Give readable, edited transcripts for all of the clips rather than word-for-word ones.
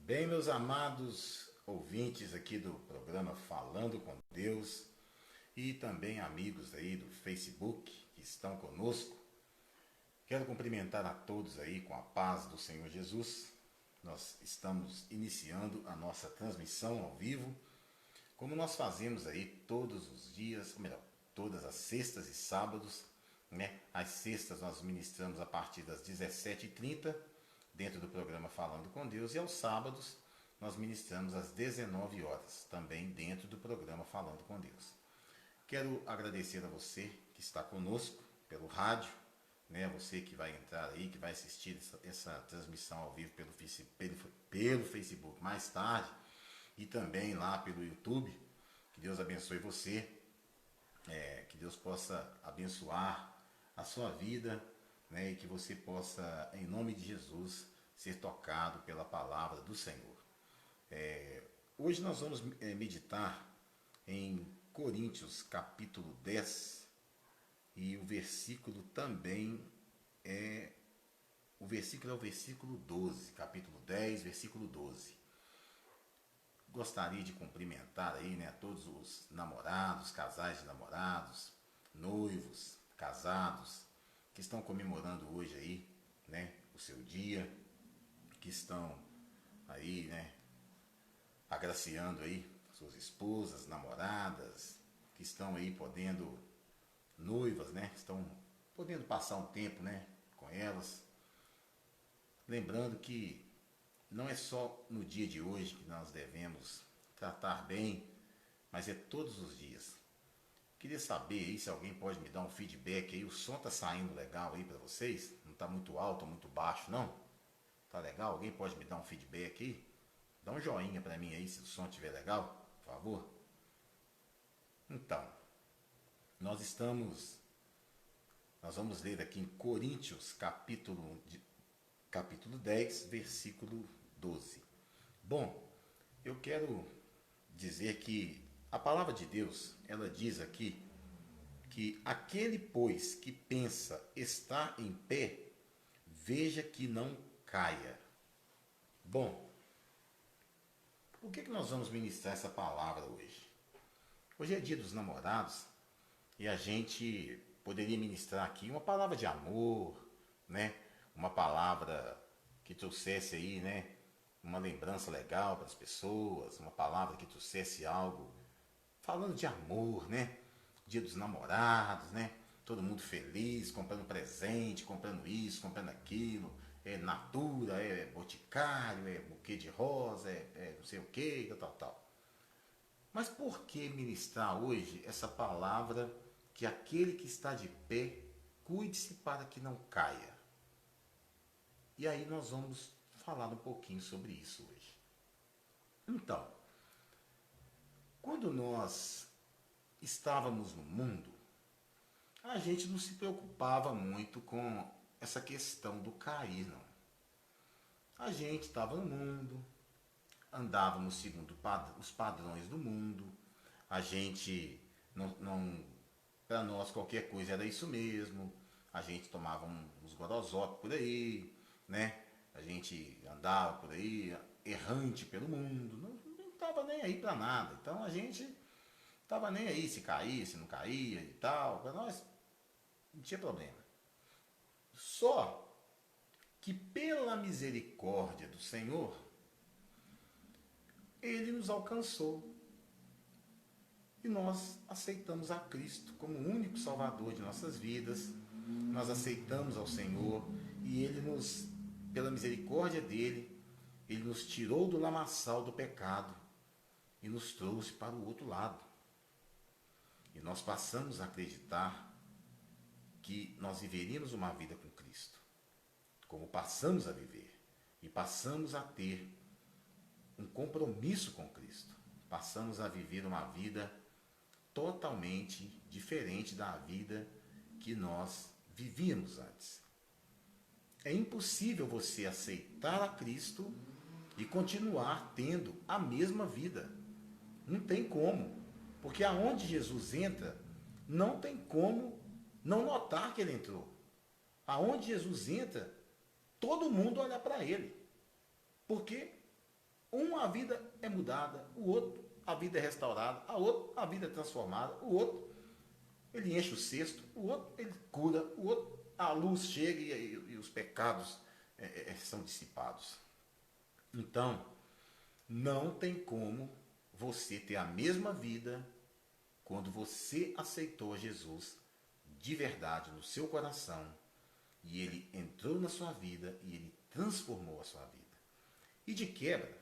Bem, meus amados ouvintes aqui do programa Falando com Deus e também amigos aí do Facebook que estão conosco, quero cumprimentar a todos aí com a paz do Senhor Jesus. Nós estamos iniciando a nossa transmissão ao vivo, como nós fazemos aí todos os dias, ou melhor, todas as sextas e sábados, né? Às sextas nós ministramos a partir das 17h30, dentro do programa Falando com Deus, e aos sábados nós ministramos às 19 horas, também dentro do programa Falando com Deus. Quero agradecer a você que está conosco pelo rádio, né? Você que vai entrar aí, que vai assistir essa transmissão ao vivo pelo Facebook mais tarde, e também lá pelo YouTube. Que Deus abençoe você, que Deus possa abençoar a sua vida, né? E que você possa, em nome de Jesus, ser tocado pela palavra do Senhor. Hoje nós vamos meditar em Coríntios capítulo 10, e o versículo também o versículo 12, capítulo 10, versículo 12. Gostaria de cumprimentar aí, né, todos os namorados, casais de namorados, noivos, casados, que estão comemorando hoje aí, né, o seu dia, que estão aí, né, agraciando aí suas esposas, namoradas, que estão aí podendo, noivas, né, estão podendo passar um tempo, né, com elas. Lembrando que não é só no dia de hoje que nós devemos tratar bem, mas é todos os dias. Queria saber aí se alguém pode me dar um feedback aí. O som tá saindo legal aí para vocês? Não tá muito alto ou muito baixo, não? Tá legal? Alguém pode me dar um feedback aí? Dá um joinha para mim aí se o som estiver legal, por favor. Então, nós vamos ler aqui em Coríntios capítulo 10, versículo 12. Bom, eu quero dizer que a palavra de Deus, ela diz aqui que aquele, pois, que pensa estar em pé, veja que não caia. Bom, por que nós vamos ministrar essa palavra hoje? Hoje é dia dos namorados e a gente poderia ministrar aqui uma palavra de amor, né? Uma palavra que trouxesse aí, né, uma lembrança legal para as pessoas, uma palavra que trouxesse algo falando de amor, né? Dia dos namorados, né? Todo mundo feliz, comprando presente, comprando isso, comprando aquilo, é Natura, é Boticário, é buquê de rosa, é não sei o que, tal. Mas por que ministrar hoje essa palavra que aquele que está de pé, cuide-se para que não caia? E aí nós vamos falar um pouquinho sobre isso hoje. Então, quando nós estávamos no mundo, a gente não se preocupava muito com essa questão do cair, não. A gente estava no mundo, andávamos segundo os padrões do mundo, a gente não para nós qualquer coisa era isso mesmo, a gente tomava uns gorosópicos por aí, né? A gente andava por aí errante pelo mundo, não estava nem aí para nada. Então a gente estava nem aí se caía, se não caía e tal, para nós não tinha problema. Só que pela misericórdia do Senhor, Ele nos alcançou e nós aceitamos a Cristo como o único Salvador de nossas vidas. Nós aceitamos ao Senhor e Ele nos, pela misericórdia dEle, Ele nos tirou do lamaçal do pecado e nos trouxe para o outro lado. E nós passamos a acreditar que nós viveríamos uma vida com Cristo, como passamos a viver, e passamos a ter um compromisso com Cristo. Passamos a viver uma vida totalmente diferente da vida que nós vivíamos antes. É impossível você aceitar a Cristo e continuar tendo a mesma vida. Não tem como. Porque aonde Jesus entra, não tem como não notar que ele entrou. Aonde Jesus entra, todo mundo olha para ele. Porque Um, a vida é mudada, o outro, a vida é restaurada, a outro, a vida é transformada, o outro, ele enche o cesto, o outro, ele cura, o outro, a luz chega e os pecados são dissipados. Então, não tem como você ter a mesma vida quando você aceitou Jesus de verdade no seu coração e ele entrou na sua vida e ele transformou a sua vida. E de quebra,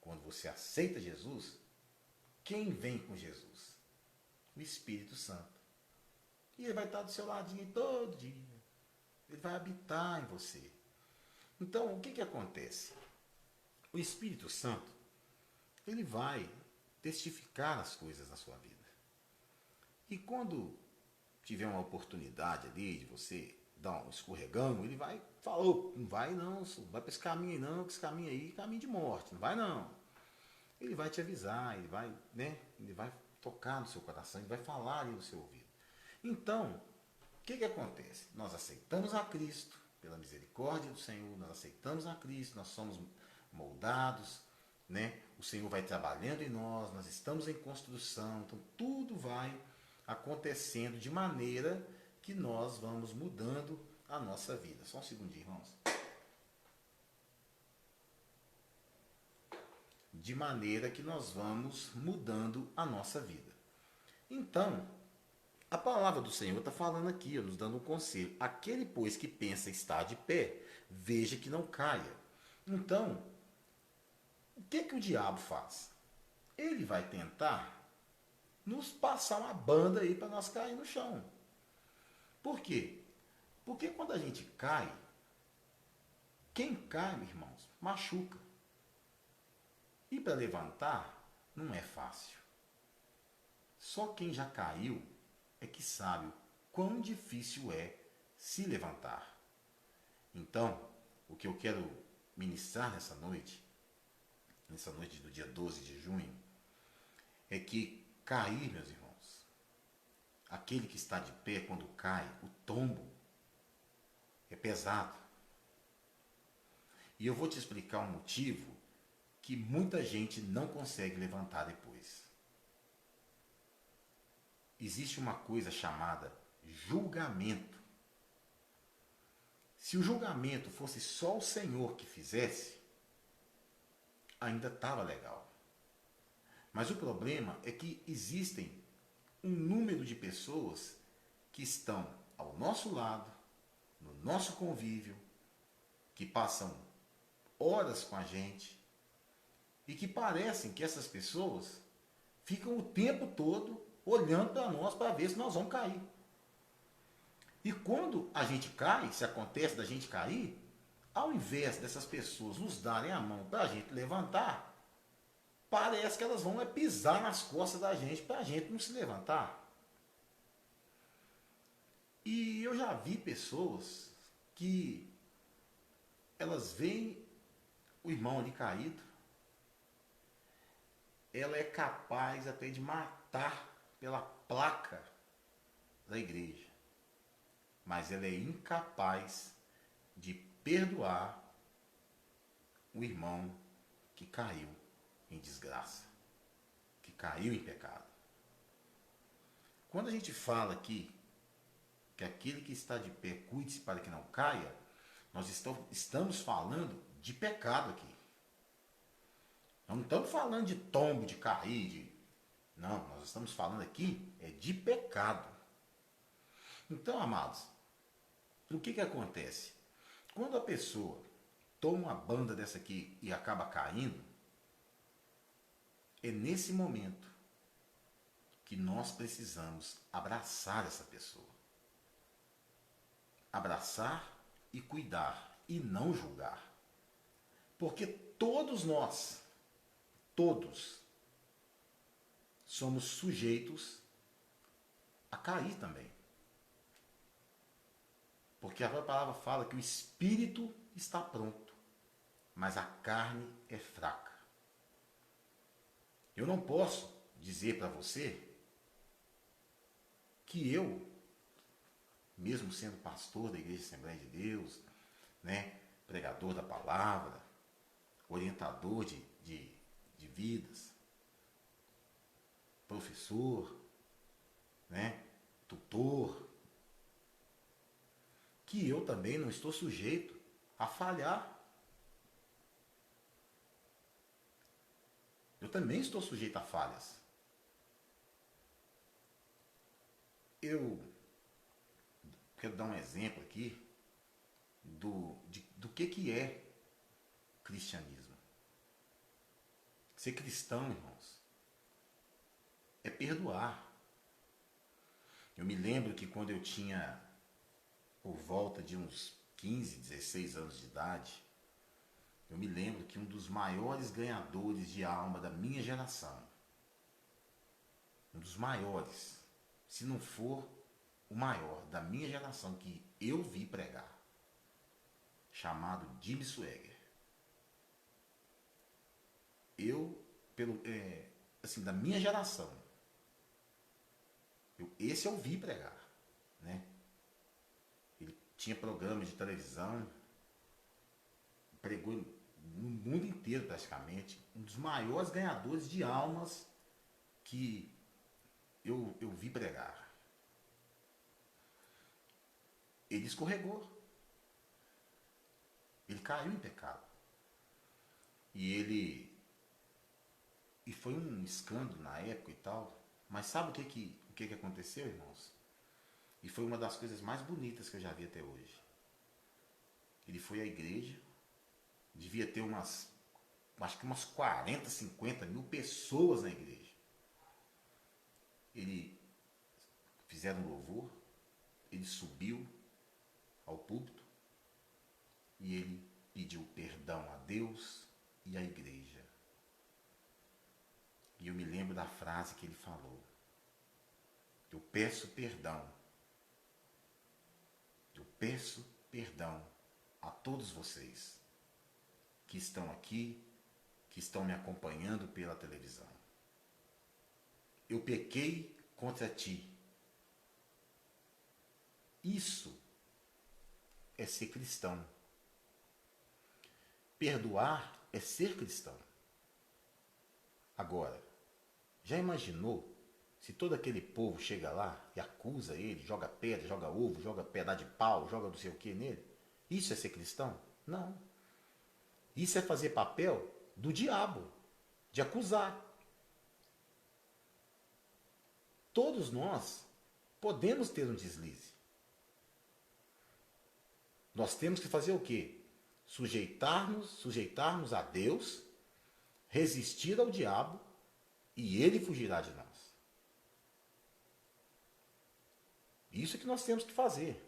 quando você aceita Jesus, quem vem com Jesus? O Espírito Santo. E ele vai estar do seu ladinho todo dia. Ele vai habitar em você. Então, o que acontece? O Espírito Santo, ele vai testificar as coisas na sua vida. E quando tiver uma oportunidade ali de você dar um escorregão, ele vai falar, oh, não vai não, não vai para esse caminho aí não, que esse caminho aí é caminho de morte, não vai não. Ele vai te avisar, ele vai, né? Ele vai tocar no seu coração, ele vai falar ali no seu ouvido. Então, o que acontece? Nós aceitamos a Cristo, pela misericórdia do Senhor, nós aceitamos a Cristo, nós somos moldados, né? O Senhor vai trabalhando em nós estamos em construção, então tudo vai acontecendo de maneira que nós vamos mudando a nossa vida. Só um segundinho, irmãos. De maneira que nós vamos mudando a nossa vida. Então, a palavra do Senhor está falando aqui, nos dando um conselho. Aquele, pois, que pensa estar de pé, veja que não caia. Então, o que o diabo faz? Ele vai tentar nos passar uma banda aí para nós cair no chão. Por quê? Porque quando a gente cai, quem cai, irmãos, machuca. E para levantar, não é fácil. Só quem já caiu é que sabe o quão difícil é se levantar. Então, o que eu quero ministrar nessa noite do dia 12 de junho, é que cair, meus irmãos, aquele que está de pé quando cai, o tombo, é pesado. E eu vou te explicar um motivo que muita gente não consegue levantar depois. Existe uma coisa chamada julgamento. Se o julgamento fosse só o Senhor que fizesse, ainda estava legal. Mas o problema é que existem um número de pessoas que estão ao nosso lado, no nosso convívio, que passam horas com a gente e que parecem que essas pessoas ficam o tempo todo olhando para nós para ver se nós vamos cair. E quando a gente cai, se acontece da gente cair, ao invés dessas pessoas nos darem a mão para a gente levantar, parece que elas vão pisar nas costas da gente para a gente não se levantar. E eu já vi pessoas que elas veem o irmão ali caído, ela é capaz até de matar pela placa da igreja, mas ela é incapaz de perdoar o irmão que caiu em desgraça, que caiu em pecado. Quando a gente fala aqui que aquele que está de pé cuide-se para que não caia, nós estamos falando de pecado aqui. Nós não estamos falando de tombo, de cair, não, nós estamos falando aqui de pecado. Então, amados, o que acontece? Quando a pessoa toma uma banda dessa aqui e acaba caindo, é nesse momento que nós precisamos abraçar essa pessoa. Abraçar e cuidar e não julgar. Porque todos nós, todos, somos sujeitos a cair também. Porque a palavra fala que o espírito está pronto, mas a carne é fraca. Eu não posso dizer para você que eu, mesmo sendo pastor da Igreja Assembleia de Deus, né, pregador da palavra, orientador de vidas, professor, né? Tutor, que eu também não estou sujeito a falhar. Eu também estou sujeito a falhas. Eu quero dar um exemplo aqui do que é cristianismo. Ser cristão, irmãos, é perdoar. Eu me lembro que quando eu tinha por volta de uns 15, 16 anos de idade, eu me lembro que um dos maiores ganhadores de alma da minha geração, um dos maiores, se não for o maior da minha geração que eu vi pregar, chamado Jimmy Swaggart. Assim, da minha geração, esse eu vi pregar, né? Ele tinha programa de televisão, pregou no mundo inteiro praticamente, um dos maiores ganhadores de almas que eu vi pregar. Ele escorregou, ele caiu em pecado, e foi um escândalo na época e tal, mas sabe o que aconteceu, irmãos? E foi uma das coisas mais bonitas que eu já vi até hoje. Ele foi à igreja, devia ter acho que umas 40, 50 mil pessoas na igreja. Ele fizeram um louvor, ele subiu ao púlpito e ele pediu perdão a Deus e à igreja. E eu me lembro da frase que ele falou: eu peço perdão a todos vocês que estão aqui, que estão me acompanhando pela televisão. Eu pequei contra ti. Isso é ser cristão. Perdoar é ser cristão. Agora, já imaginou se todo aquele povo chega lá e acusa ele, joga pedra, joga ovo, joga pedaço de pau, joga não sei o que nele? Isso é ser cristão? Não. Isso é fazer papel do diabo, de acusar. Todos nós podemos ter um deslize. Nós temos que fazer o quê? Sujeitarmos a Deus, resistir ao diabo e ele fugirá de nós. Isso é que nós temos que fazer.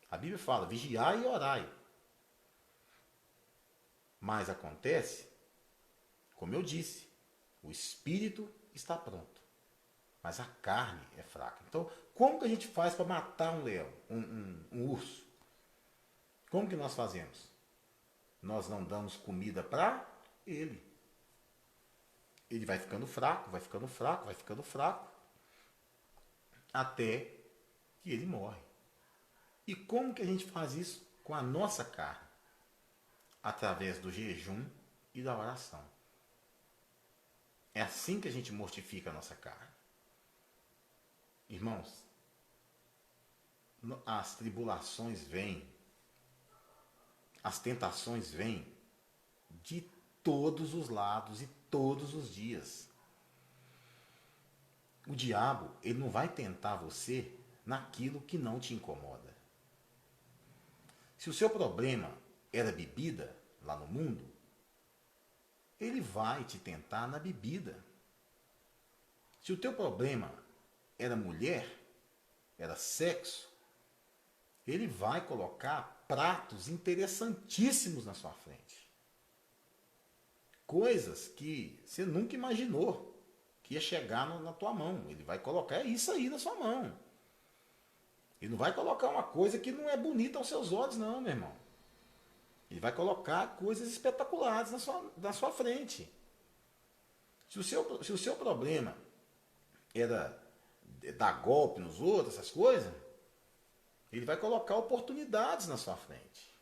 A Bíblia fala, vigiai e orai. Mas acontece, como eu disse, o espírito está pronto, mas a carne é fraca. Então, como que a gente faz para matar um leão, um urso? Como que nós fazemos? Nós não damos comida para ele. Ele vai ficando fraco, vai ficando fraco, vai ficando fraco, até que ele morre. E como que a gente faz isso com a nossa carne? Através do jejum e da oração. É assim que a gente mortifica a nossa carne. Irmãos, as tribulações vêm, as tentações vêm de todos os lados e todos os dias. O diabo, ele não vai tentar você naquilo que não te incomoda. Se o seu problema era bebida lá no mundo, ele vai te tentar na bebida. Se o teu problema era mulher, era sexo, ele vai colocar pratos interessantíssimos na sua frente. Coisas que você nunca imaginou que ia chegar na tua mão. Ele vai colocar isso aí na sua mão. Ele não vai colocar uma coisa que não é bonita aos seus olhos, não, meu irmão. Ele vai colocar coisas espetaculares na sua frente. Se o seu problema era dar golpe nos outros, essas coisas, ele vai colocar oportunidades na sua frente.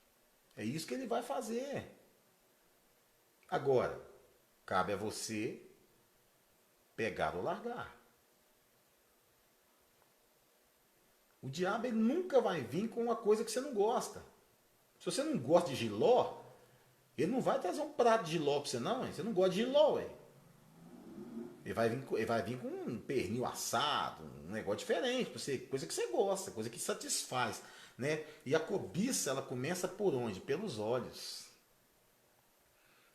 É isso que ele vai fazer. Agora, cabe a você pegar ou largar. O diabo ele nunca vai vir com uma coisa que você não gosta. Se você não gosta de jiló, ele não vai trazer um prato de jiló pra você não, hein? Você não gosta de jiló, ué. Ele vai vir com um pernil assado, um negócio diferente, pra você, coisa que você gosta, coisa que satisfaz, né? E a cobiça, ela começa por onde? Pelos olhos.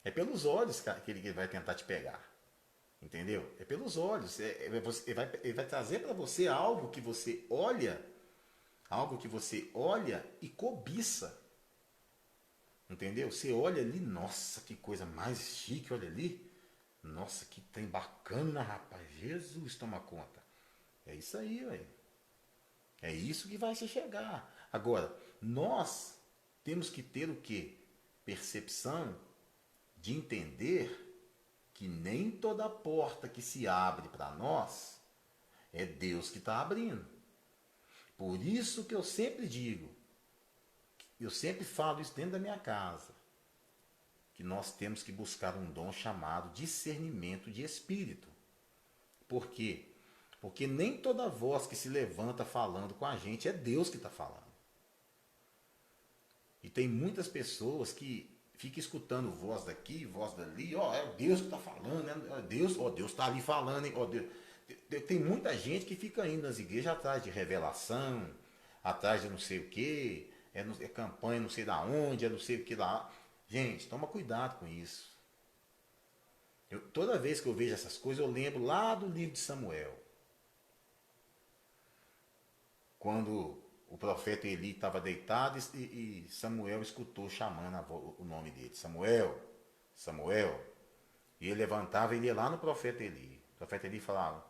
É pelos olhos que ele vai tentar te pegar. Entendeu? É pelos olhos. Ele vai trazer para você algo que você olha e cobiça. Entendeu? Você olha ali, nossa, que coisa mais chique, olha ali. Nossa, que trem bacana, rapaz. Jesus toma conta. É isso aí, velho. É isso que vai se chegar. Agora, nós temos que ter o quê? Percepção de entender que nem toda porta que se abre para nós é Deus que está abrindo. Por isso que eu sempre digo, eu sempre falo isso dentro da minha casa, que nós temos que buscar um dom chamado discernimento de espírito. Por quê? Porque nem toda voz que se levanta falando com a gente é Deus que está falando. E tem muitas pessoas que ficam escutando voz daqui, voz dali, ó, é Deus que está falando, né? Deus, ó, Deus está ali falando, hein? Ó, Deus. Tem muita gente que fica indo nas igrejas atrás de revelação, atrás de não sei o que, é campanha não sei da onde, é não sei o que lá. Gente, toma cuidado com isso. Toda vez que eu vejo essas coisas, eu lembro lá do livro de Samuel. Quando o profeta Eli estava deitado e Samuel escutou chamando o nome dele. Samuel, Samuel. E ele levantava e ia lá no profeta Eli. O profeta Eli falava,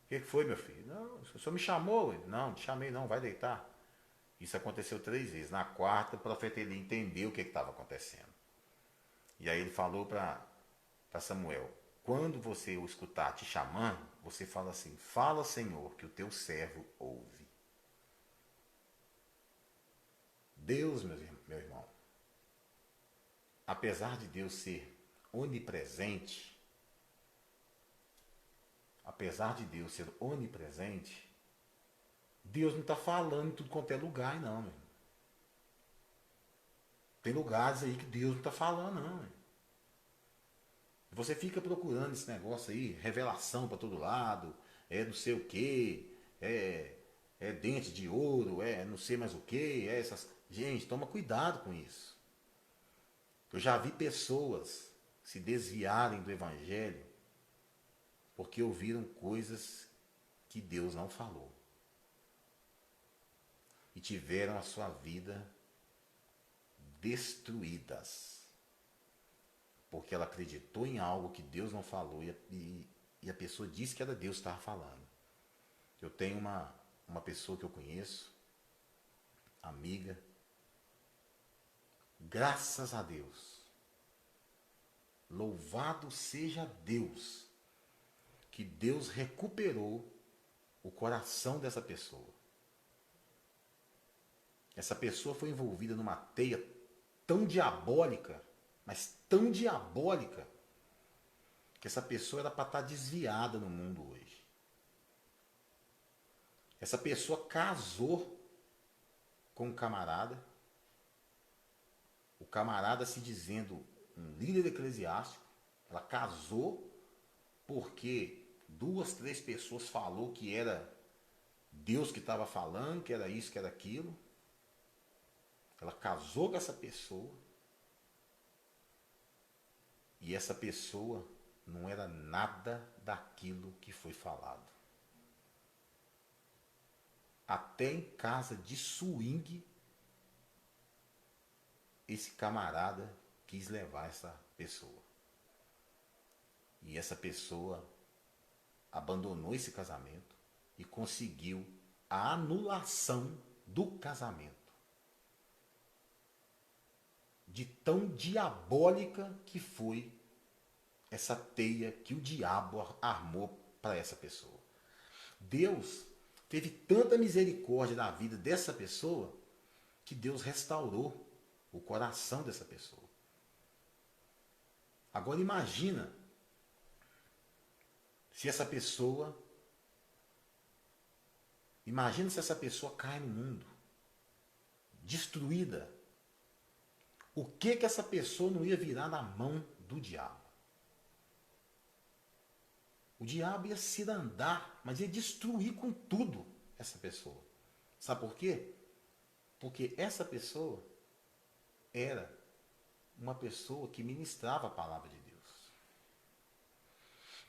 o que foi, meu filho? Não, o senhor me chamou. Não, te chamei não, vai deitar. Isso aconteceu 3 vezes. Na quarta, o profeta Eli entendeu o que estava acontecendo. E aí ele falou para Samuel, quando você o escutar te chamando, você fala assim, fala, Senhor, que o teu servo ouve. Deus, meu irmão, apesar de Deus ser onipresente, Deus não está falando em tudo quanto é lugar, não. Meu. Tem lugares aí que Deus não está falando, não. Meu. Você fica procurando esse negócio aí, revelação para todo lado, é não sei o que, é dente de ouro, é não sei mais o que, é essas. Gente, toma cuidado com isso. Eu já vi pessoas se desviarem do evangelho porque ouviram coisas que Deus não falou. E tiveram a sua vida destruídas. Porque ela acreditou em algo que Deus não falou e a pessoa disse que era Deus que estava falando. Eu tenho uma pessoa que eu conheço, amiga, graças a Deus, louvado seja Deus, que Deus recuperou o coração dessa pessoa. Essa pessoa foi envolvida numa teia tão diabólica, mas tão diabólica, que essa pessoa era para estar desviada no mundo hoje. Essa pessoa casou com um camarada, o camarada se dizendo um líder eclesiástico, ela casou porque 2, 3 pessoas falou que era Deus que estava falando, que era isso, que era aquilo. Ela casou com essa pessoa e essa pessoa não era nada daquilo que foi falado. Até em casa de swing, esse camarada quis levar essa pessoa. E essa pessoa abandonou esse casamento e conseguiu a anulação do casamento. De tão diabólica que foi essa teia que o diabo armou para essa pessoa. Deus teve tanta misericórdia na vida dessa pessoa que Deus restaurou o coração dessa pessoa. Agora imagina se essa pessoa, cai no mundo, destruída. O que essa pessoa não ia virar na mão do diabo? O diabo ia se andar, mas ia destruir com tudo essa pessoa. Sabe por quê? Porque essa pessoa era uma pessoa que ministrava a palavra de Deus.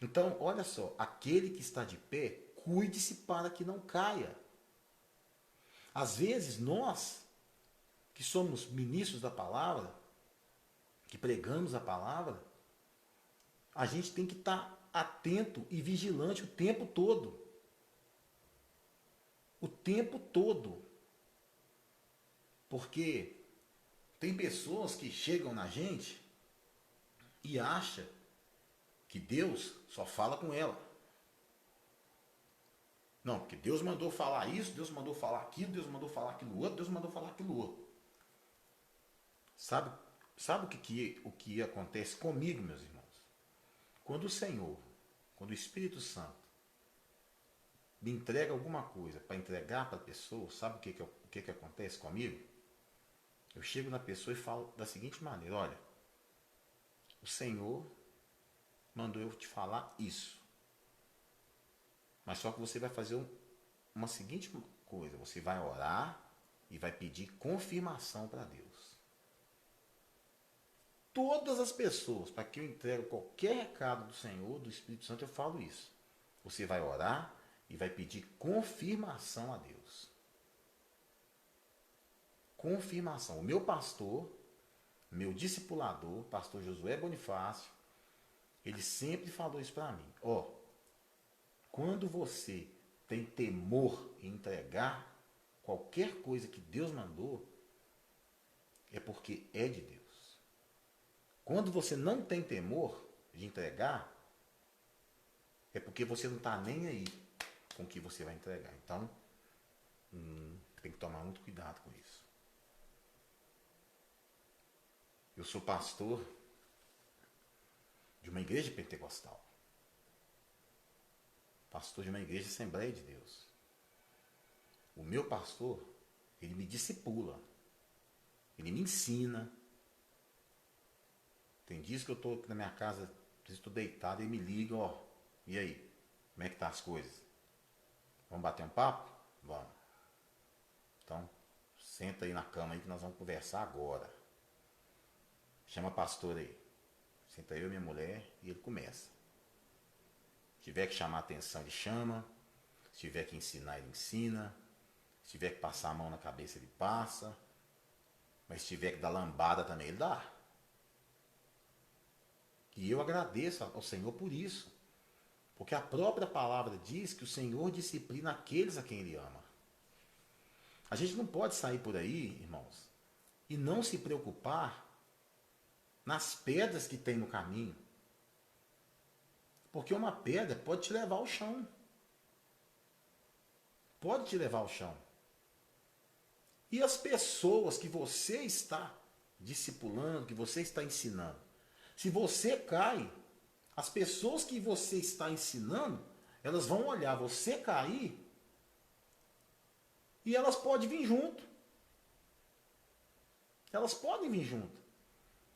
Então, olha só, aquele que está de pé, cuide-se para que não caia. Às vezes, nós, que somos ministros da palavra, que pregamos a palavra, a gente tem que estar atento e vigilante o tempo todo. O tempo todo. Porque tem pessoas que chegam na gente e acham que Deus só fala com ela. Não, porque Deus mandou falar isso, Deus mandou falar aquilo, Deus mandou falar aquilo outro, Deus mandou falar aquilo outro. Sabe o que acontece comigo, meus irmãos? Quando o Senhor, quando o Espírito Santo me entrega alguma coisa para entregar para a pessoa, sabe o que acontece comigo? Eu chego na pessoa e falo da seguinte maneira: olha, o Senhor mandou eu te falar isso. Mas só que você vai fazer uma seguinte coisa: você vai orar e vai pedir confirmação para Deus. Todas as pessoas, para que eu entregue qualquer recado do Senhor, do Espírito Santo, eu falo isso. Você vai orar e vai pedir confirmação a Deus. Confirmação. O meu pastor, meu discipulador, pastor Josué Bonifácio, ele sempre falou isso para mim. Quando você tem temor em entregar qualquer coisa que Deus mandou, é porque é de Deus. Quando você não tem temor de entregar, é porque você não está nem aí com o que você vai entregar. Então, tem que tomar muito cuidado com isso. Eu sou pastor de uma igreja pentecostal. Pastor de uma igreja Assembleia de Deus. O meu pastor, ele me discipula. Ele me ensina. Tem dias que eu estou aqui na minha casa, estou deitado, e ele me liga, e aí? Como é que tá as coisas? Vamos bater um papo? Vamos. Então, senta aí na cama aí que nós vamos conversar agora. Chama a pastora aí. Senta eu e minha mulher e ele começa. Se tiver que chamar a atenção, ele chama. Se tiver que ensinar, ele ensina. Se tiver que passar a mão na cabeça, ele passa. Mas se tiver que dar lambada também, ele dá. E eu agradeço ao Senhor por isso. Porque a própria palavra diz que o Senhor disciplina aqueles a quem Ele ama. A gente não pode sair por aí, irmãos, e não se preocupar nas pedras que tem no caminho. Porque uma pedra pode te levar ao chão. Pode te levar ao chão. E as pessoas que você está discipulando, que você está ensinando, se você cai, as pessoas que você está ensinando, elas vão olhar você cair e elas podem vir junto. Elas podem vir junto.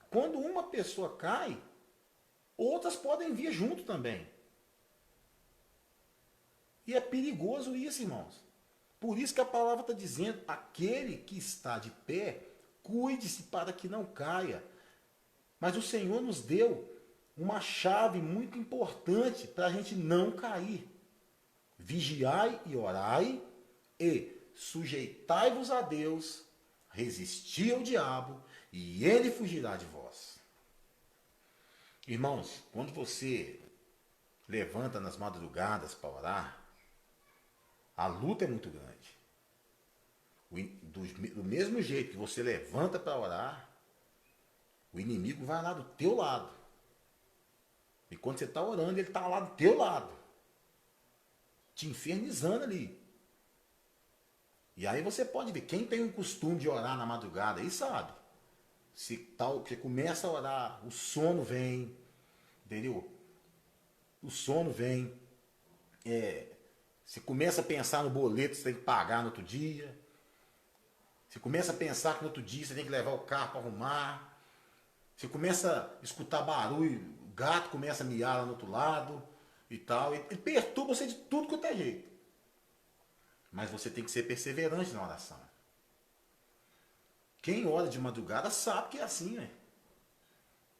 Quando uma pessoa cai, outras podem vir junto também. E é perigoso isso, irmãos. Por isso que a palavra está dizendo: aquele que está de pé, cuide-se para que não caia. Mas o Senhor nos deu uma chave muito importante para a gente não cair. Vigiai e orai, e sujeitai-vos a Deus, resisti ao diabo, e ele fugirá de vós. Irmãos, quando você levanta nas madrugadas para orar, a luta é muito grande. Do mesmo jeito que você levanta para orar, o inimigo vai lá do teu lado. E quando você está orando, ele está lá do teu lado, te infernizando ali. E aí você pode ver, quem tem o costume de orar na madrugada aí sabe. se tal, você começa a orar, o sono vem, entendeu? O sono vem, você começa a pensar no boleto que você tem que pagar no outro dia, você começa a pensar que no outro dia você tem que levar o carro para arrumar, você começa a escutar barulho, o gato começa a miar lá no outro lado e tal, ele perturba você de tudo quanto é jeito. Mas você tem que ser perseverante na oração. Quem ora de madrugada sabe que é assim, né?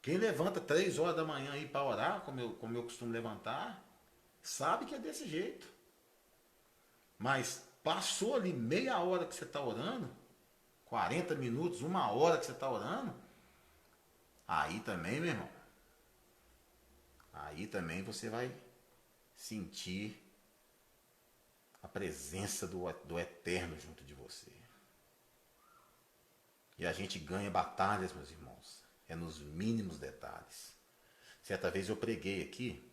Quem levanta 3 horas da manhã aí para orar, como eu costumo levantar, sabe que é desse jeito. Mas passou ali meia hora que você está orando, 40 minutos, 1 hora que você está orando, aí também, meu irmão, aí também você vai sentir a presença do Eterno junto de você. E a gente ganha batalhas, meus irmãos, é nos mínimos detalhes. Certa vez eu preguei aqui,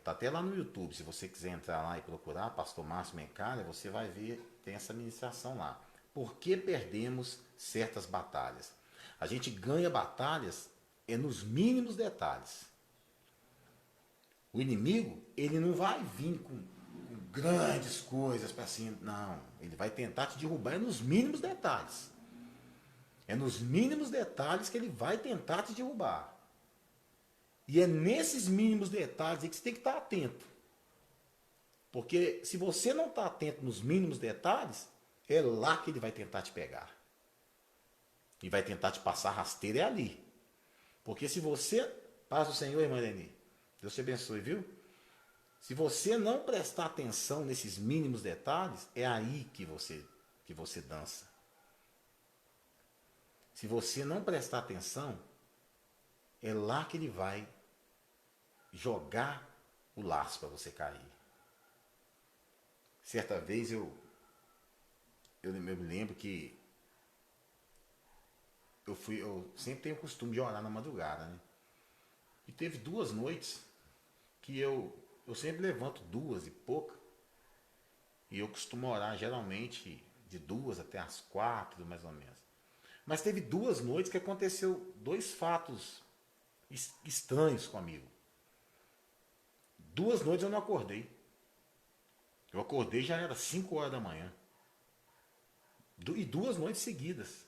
tá até lá no YouTube, se você quiser entrar lá e procurar, Pastor Márcio Mencalha, você vai ver, tem essa ministração lá. Por que perdemos certas batalhas? A gente ganha batalhas nos mínimos detalhes. O inimigo, ele não vai vir com grandes coisas para cima, não. Ele vai tentar te derrubar nos mínimos detalhes. É nos mínimos detalhes que ele vai tentar te derrubar. E é nesses mínimos detalhes aí que você tem que estar atento. Porque se você não está atento nos mínimos detalhes, é lá que ele vai tentar te pegar. E vai tentar te passar rasteira, é ali. Porque se você, paz do Senhor, irmã Leni, Deus te abençoe, viu? Se você não prestar atenção nesses mínimos detalhes, é aí que você dança. Se você não prestar atenção, é lá que ele vai jogar o laço para você cair. Certa vez eu me lembro que eu sempre tenho o costume de orar na madrugada, né? E teve 2 noites que eu sempre levanto 2 e pouca, e eu costumo orar geralmente de 2 até as 4, mais ou menos. Mas teve 2 noites que aconteceu 2 fatos estranhos comigo. 2 noites eu não acordei. Eu acordei já era 5 horas da manhã. E 2 noites seguidas.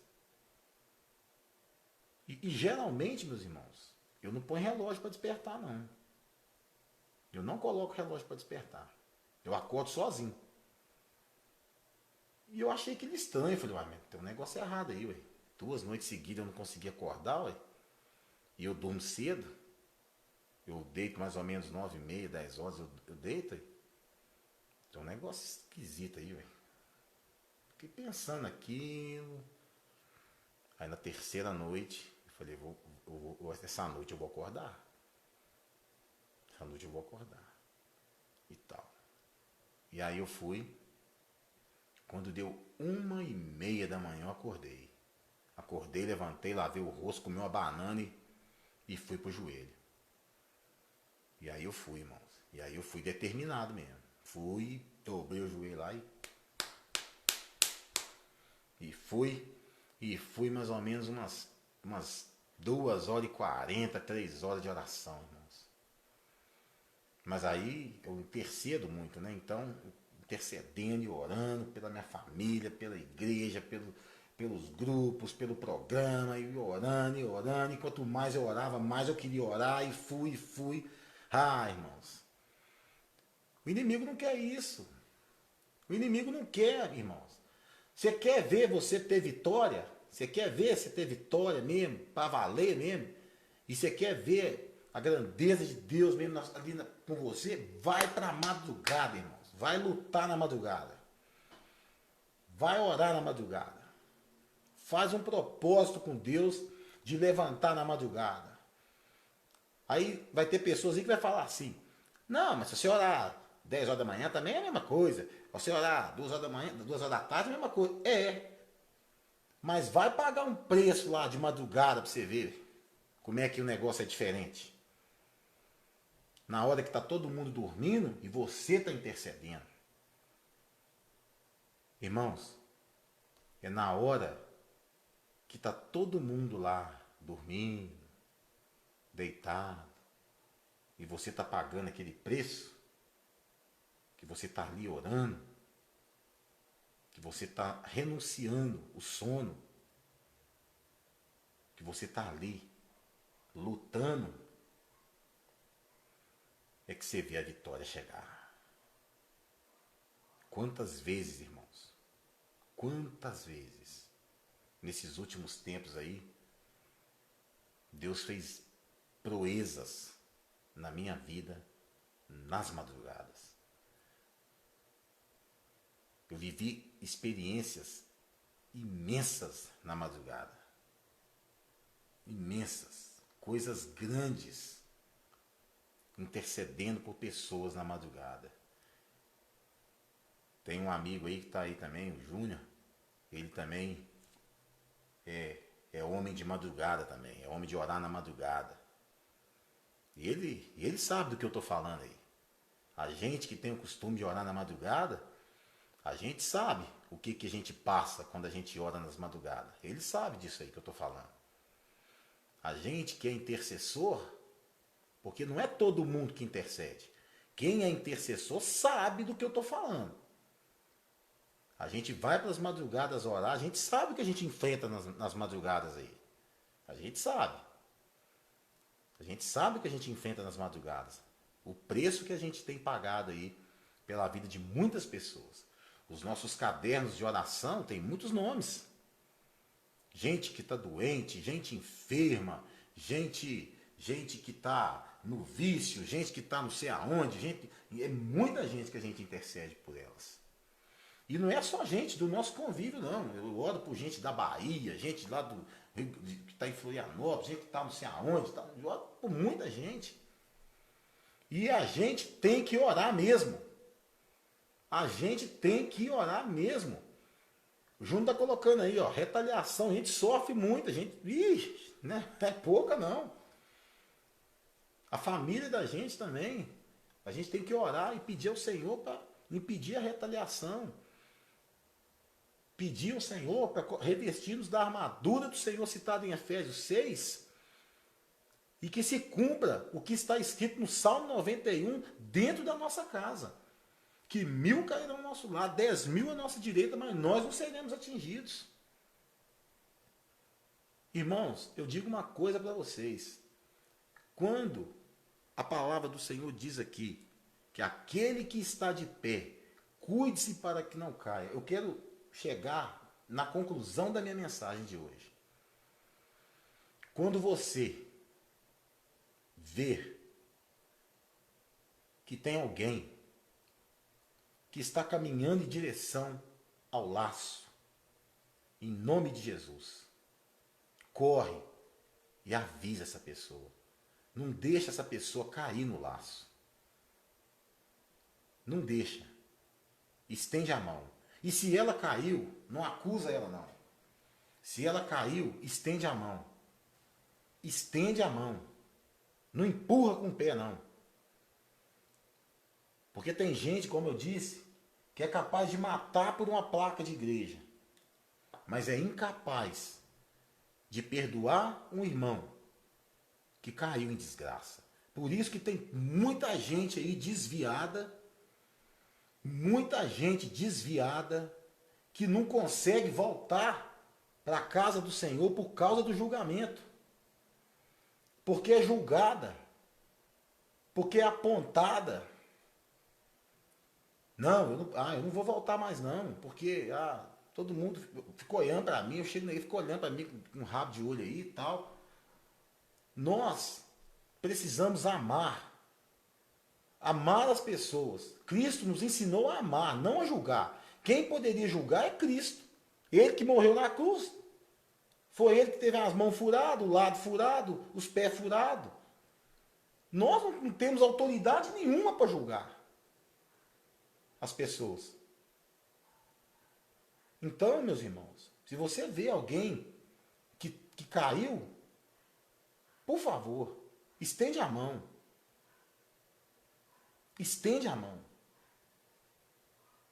E geralmente, meus irmãos, eu não ponho relógio para despertar, não. Eu não coloco relógio para despertar. Eu acordo sozinho. E eu achei aquilo estranho. Eu falei, uai, tem um negócio errado aí, ué. 2 noites seguidas eu não consegui acordar, ué. E eu durmo cedo. Eu deito mais ou menos 9h30, 10 horas, eu deito, ué. Tem um negócio esquisito aí, ué. Fiquei pensando aquilo. Aí na terceira noite, eu falei, essa noite eu vou acordar. Essa noite eu vou acordar. E tal. E aí eu fui. Quando deu 1h30 da manhã eu acordei. Acordei, levantei, lavei o rosto, comi uma banana e fui pro joelho. E aí eu fui, irmãos. E aí eu fui determinado mesmo. Fui, dobrei o joelho lá e fui mais ou menos umas 2h40, 3 horas de oração, irmãos. Mas aí eu intercedo muito, né? Então, intercedendo e orando pela minha família, pela igreja, pelos grupos, pelo programa, e orando, e orando. E quanto mais eu orava, mais eu queria orar, e fui. Ah, irmãos. O inimigo não quer isso. O inimigo não quer, irmãos. Você quer ver você ter vitória? Você quer ver você ter vitória mesmo, para valer mesmo? E você quer ver a grandeza de Deus mesmo ali com você? Vai para a madrugada, irmãos. Vai lutar na madrugada. Vai orar na madrugada. Faz um propósito com Deus de levantar na madrugada. Aí vai ter pessoas aí que vai falar assim, não, mas se você orar 10 horas da manhã também é a mesma coisa. Se você orar 2 horas da manhã, 2 horas da tarde é a mesma coisa. Mas vai pagar um preço lá de madrugada para você ver como é que o negócio é diferente. Na hora que está todo mundo dormindo e você está intercedendo. Irmãos, é na hora que está todo mundo lá dormindo, deitado, e você está pagando aquele preço, que você está ali orando, que você está renunciando o sono, que você está ali lutando, é que você vê a vitória chegar. Quantas vezes, irmãos, quantas vezes, nesses últimos tempos aí, Deus fez proezas na minha vida, nas madrugadas. Eu vivi experiências imensas na madrugada. Imensas. Coisas grandes. Intercedendo por pessoas na madrugada. Tem um amigo aí que está aí também, o Júnior. Ele também é homem de madrugada também. É homem de orar na madrugada. E ele sabe do que eu estou falando aí. A gente que tem o costume de orar na madrugada, a gente sabe o que a gente passa quando a gente ora nas madrugadas. Ele sabe disso aí que eu estou falando. A gente que é intercessor, porque não é todo mundo que intercede. Quem é intercessor sabe do que eu estou falando. A gente vai para as madrugadas orar, a gente sabe o que a gente enfrenta nas madrugadas aí. A gente sabe. A gente sabe o que a gente enfrenta nas madrugadas. O preço que a gente tem pagado aí pela vida de muitas pessoas. Os nossos cadernos de oração têm muitos nomes. Gente que está doente, gente enferma, gente que está no vício, gente que está não sei aonde, é muita gente que a gente intercede por elas. E não é só gente do nosso convívio, não. Eu oro por gente da Bahia, gente lá que está em Florianópolis, gente que está não sei aonde, eu oro por muita gente. E a gente tem que orar mesmo. A gente tem que orar mesmo. O Júnior está colocando aí, ó, retaliação. A gente sofre muito, a gente, né? Não é pouca não. A família da gente também. A gente tem que orar e pedir ao Senhor para impedir a retaliação. Pedir ao Senhor para revestir-nos da armadura do Senhor citado em Efésios 6 e que se cumpra o que está escrito no Salmo 91 dentro da nossa casa. Que 1000 cairão ao nosso lado, 10.000 à nossa direita, mas nós não seremos atingidos. Irmãos, eu digo uma coisa para vocês. Quando a palavra do Senhor diz aqui que aquele que está de pé, cuide-se para que não caia. Eu quero chegar na conclusão da minha mensagem de hoje. Quando você ver que tem alguém que está caminhando em direção ao laço, em nome de Jesus, corre e avisa essa pessoa. Não deixa essa pessoa cair no laço. Não deixa. Estende a mão. E se ela caiu, não acusa ela não. Se ela caiu, estende a mão. Estende a mão. Não empurra com o pé, não. Porque tem gente, como eu disse, que é capaz de matar por uma placa de igreja. Mas é incapaz de perdoar um irmão que caiu em desgraça. Por isso que tem muita gente aí desviada, que não consegue voltar para a casa do Senhor por causa do julgamento. Porque é julgada, porque é apontada. Não, eu não vou voltar mais não, porque todo mundo ficou olhando para mim, eu chego aí, ficou olhando para mim com um rabo de olho aí e tal. Nós precisamos amar as pessoas. Cristo nos ensinou a amar, não a julgar. Quem poderia julgar é Cristo. Ele que morreu na cruz. Foi ele que teve as mãos furadas, o lado furado, os pés furados. Nós não temos autoridade nenhuma para julgar as pessoas. Então, meus irmãos, se você vê alguém que caiu, por favor, estende a mão. Estende a mão.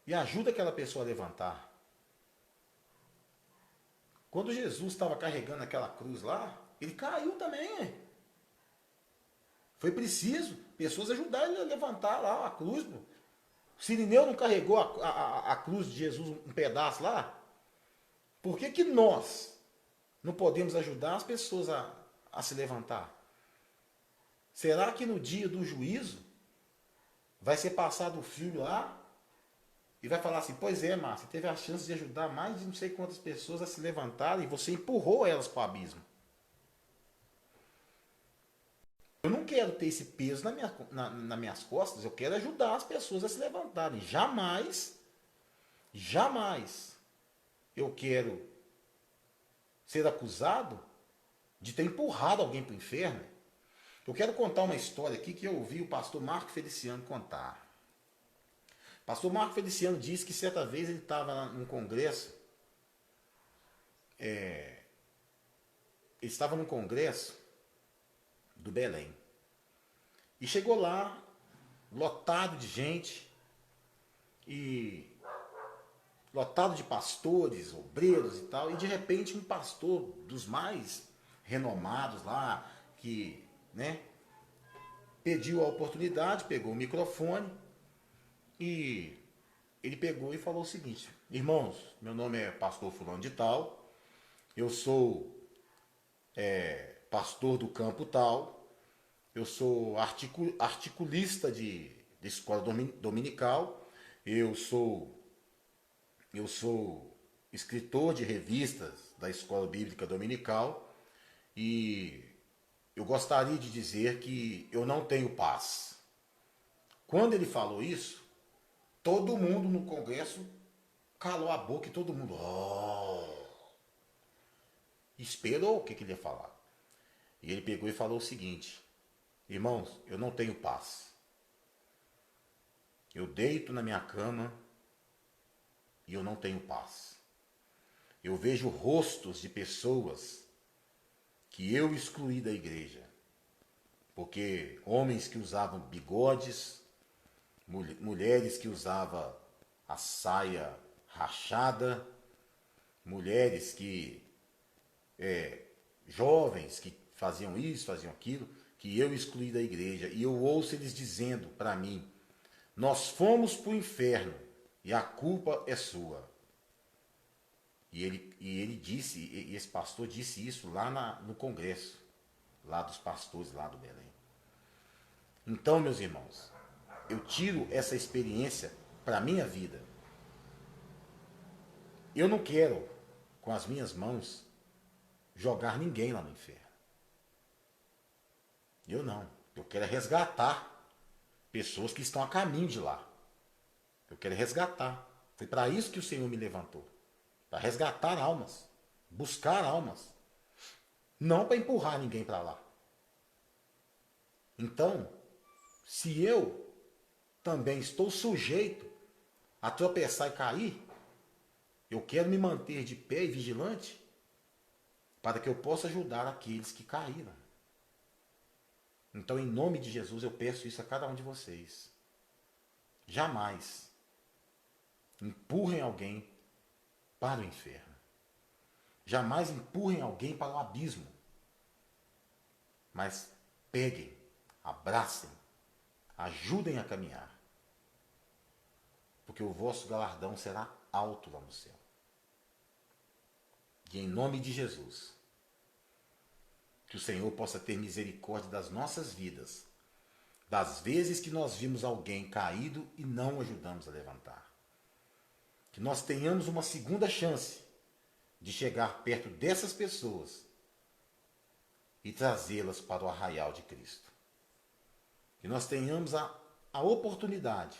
E ajuda aquela pessoa a levantar. Quando Jesus estava carregando aquela cruz lá, ele caiu também. Foi preciso pessoas ajudarem ele a levantar lá a cruz. Pô. O Sirineu não carregou a cruz de Jesus um pedaço lá? Por que nós não podemos ajudar as pessoas a se levantar? Será que no dia do juízo vai ser passado o filho lá e vai falar assim, pois é, Márcia, teve a chance de ajudar mais de não sei quantas pessoas a se levantarem e você empurrou elas para o abismo. Eu não quero ter esse peso nas minhas costas, eu quero ajudar as pessoas a se levantarem. Jamais, jamais eu quero ser acusado de ter empurrado alguém para o inferno. Eu quero contar uma história aqui que eu ouvi o pastor Marco Feliciano contar. O pastor Marco Feliciano disse que certa vez ele estava num congresso, ele estava num congresso do Belém. E chegou lá, lotado de gente, e lotado de pastores, obreiros e tal, e de repente um pastor dos mais renomados lá, que, né, pediu a oportunidade, pegou o microfone e ele pegou e falou o seguinte: irmãos, meu nome é pastor fulano de tal, eu sou pastor do campo tal, eu sou articulista de escola dominical, eu sou escritor de revistas da escola bíblica dominical e eu gostaria de dizer que eu não tenho paz. Quando ele falou isso, todo mundo no congresso calou a boca e todo mundo esperou o que ele ia falar. E ele pegou e falou o seguinte: irmãos, eu não tenho paz. Eu deito na minha cama e eu não tenho paz. Eu vejo rostos de pessoas que eu excluí da igreja. Porque homens que usavam bigodes, mulheres que usavam a saia rachada, mulheres que, jovens que faziam isso, faziam aquilo, que eu excluí da igreja. E eu ouço eles dizendo para mim: nós fomos para o inferno e a culpa é sua. E ele disse, e esse pastor disse isso lá no congresso, lá dos pastores lá do Belém. Então, meus irmãos, eu tiro essa experiência para a minha vida. Eu não quero, com as minhas mãos, jogar ninguém lá no inferno. Eu não. Eu quero resgatar pessoas que estão a caminho de lá. Eu quero resgatar. Foi para isso que o Senhor me levantou. Para resgatar almas. Buscar almas. Não para empurrar ninguém para lá. Então, se eu também estou sujeito a tropeçar e cair, eu quero me manter de pé e vigilante para que eu possa ajudar aqueles que caíram. Então, em nome de Jesus, eu peço isso a cada um de vocês. Jamais empurrem alguém para o inferno. Jamais empurrem alguém para o abismo. Mas peguem, abracem, ajudem a caminhar. Porque o vosso galardão será alto lá no céu. E em nome de Jesus, que o Senhor possa ter misericórdia das nossas vidas, das vezes que nós vimos alguém caído e não ajudamos a levantar. Que nós tenhamos uma segunda chance de chegar perto dessas pessoas e trazê-las para o arraial de Cristo. Que nós tenhamos a oportunidade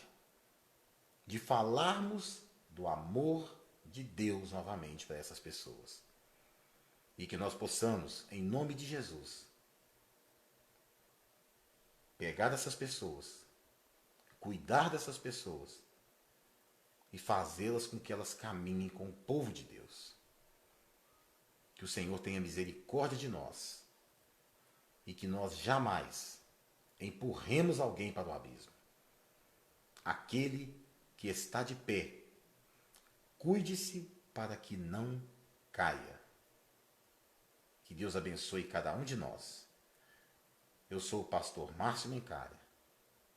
de falarmos do amor de Deus novamente para essas pessoas. E que nós possamos, em nome de Jesus, pegar essas pessoas, cuidar dessas pessoas e fazê-las com que elas caminhem com o povo de Deus. Que o Senhor tenha misericórdia de nós e que nós jamais empurremos alguém para o abismo. Aquele que está de pé, cuide-se para que não caia. Que Deus abençoe cada um de nós. Eu sou o pastor Márcio Mencalha,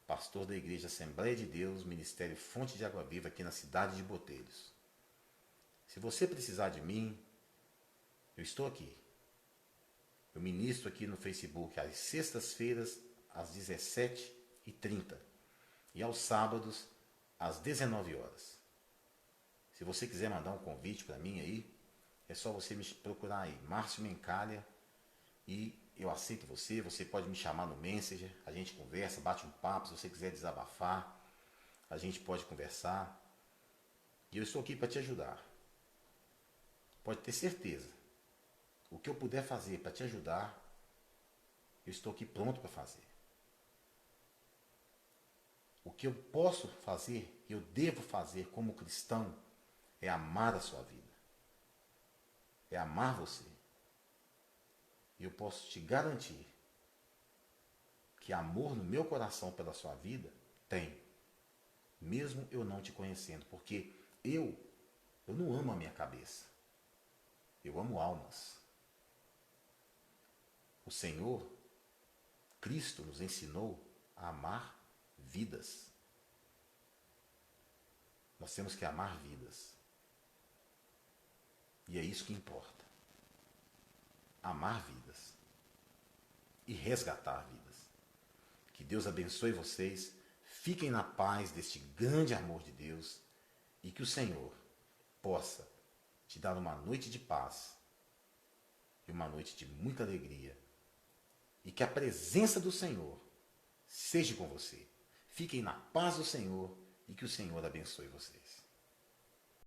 pastor da Igreja Assembleia de Deus, Ministério Fonte de Água Viva, aqui na cidade de Botelhos. Se você precisar de mim, eu estou aqui. Eu ministro aqui no Facebook às sextas-feiras, às 17h30 e aos sábados, às 19 horas. Se você quiser mandar um convite para mim aí, é só você me procurar aí, Márcio Mencalha, e eu aceito você. Você pode me chamar no Messenger, a gente conversa, bate um papo. Se você quiser desabafar, a gente pode conversar. E eu estou aqui para te ajudar. Pode ter certeza. O que eu puder fazer para te ajudar, eu estou aqui pronto para fazer. O que eu posso fazer, eu devo fazer como cristão, é amar a sua vida. É amar você. E eu posso te garantir que amor no meu coração pela sua vida tem. Mesmo eu não te conhecendo. Porque eu não amo a minha cabeça. Eu amo almas. O Senhor, Cristo, nos ensinou a amar vidas. Nós temos que amar vidas. E é isso que importa. Amar vidas. E resgatar vidas. Que Deus abençoe vocês. Fiquem na paz deste grande amor de Deus. E que o Senhor possa te dar uma noite de paz. E uma noite de muita alegria. E que a presença do Senhor seja com você. Fiquem na paz do Senhor e que o Senhor abençoe vocês.